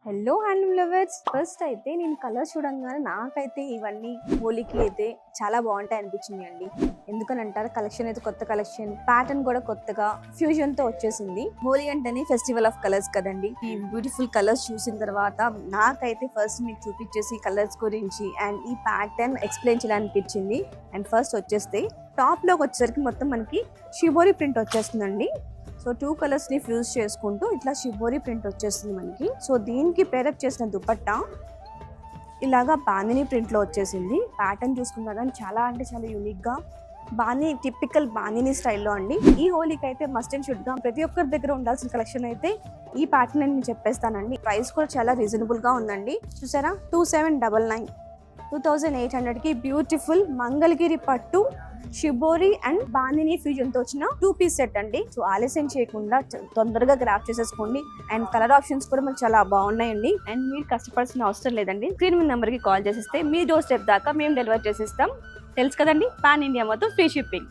Hello handloom lovers, first అయితే నేను colours చూడంగానే నాకైతే ఇవన్నీ హోలీకి అయితే చాలా బాగుంటాయి అనిపించింది అండి. ఎందుకని అంటారు, కలెక్షన్ అయితే కొత్త కలెక్షన్, ప్యాటర్న్ కూడా కొత్తగా ఫ్యూజన్ తో వచ్చేసింది. హోలీ అంటేనే ఫెస్టివల్ ఆఫ్ కలర్స్ కదండి. ఈ బ్యూటిఫుల్ కలర్స్ చూసిన తర్వాత నాకైతే ఫస్ట్ మీకు చూపించేసి కలర్స్ గురించి అండ్ ఈ ప్యాటర్న్ ఎక్స్ప్లెయిన్ చేయాలనిపించింది. అండ్ ఫస్ట్ వచ్చేస్తే టాప్ లోకి వచ్చేసరికి మొత్తం మనకి షిబోరి ప్రింట్ వచ్చేస్తుందండి. సో 2 కలర్స్ ని ఫ్యూజ్ చేసుకుంటూ ఇట్లా షిబోరి ప్రింట్ వచ్చేస్తుంది మనకి. సో దీనికి పేరప్ చేసిన దుపట్టా ఇలాగా బాందిని ప్రింట్ లో వచ్చేసింది. ప్యాటర్న్ చూసుకున్నా కానీ చాలా అంటే చాలా యూనిక్ గా బాని టిపికల్ బాందిని స్టైల్లో అండి. ఈ హోలీకి అయితే మస్ట్ అండ్ షుడ్ గా ప్రతి ఒక్కరి దగ్గర ఉండాల్సిన కలెక్షన్ అయితే ఈ ప్యాటర్న్ నేను చెప్పేస్తానండి. ప్రైస్ కూడా చాలా రీజనబుల్ గా ఉందండి. చూసారా, 2799 2800 కి బ్యూటిఫుల్ మంగళగిరి పట్టు షిబోరి అండ్ బాందిని ఫ్యూజన్ తో వచ్చిన 2 పీస్ సెట్ అండి. సో ఆలస్యం చేయకుండా తొందరగా గ్రాప్ చేసేసుకోండి. అండ్ కలర్ ఆప్షన్స్ కూడా మనకు చాలా బాగున్నాయండి. అండ్ మీరు కష్టపడాల్సిన అవసరం లేదండి. స్క్రీన్ మీద నెంబర్ కి కాల్ చేసేస్తే మీ డోర్ స్టెప్ దాకా మేము డెలివర్ చేసిస్తాం. తెలుసు కదండి, పాన్ ఇండియా మొత్తం ఫ్రీ షిప్పింగ్.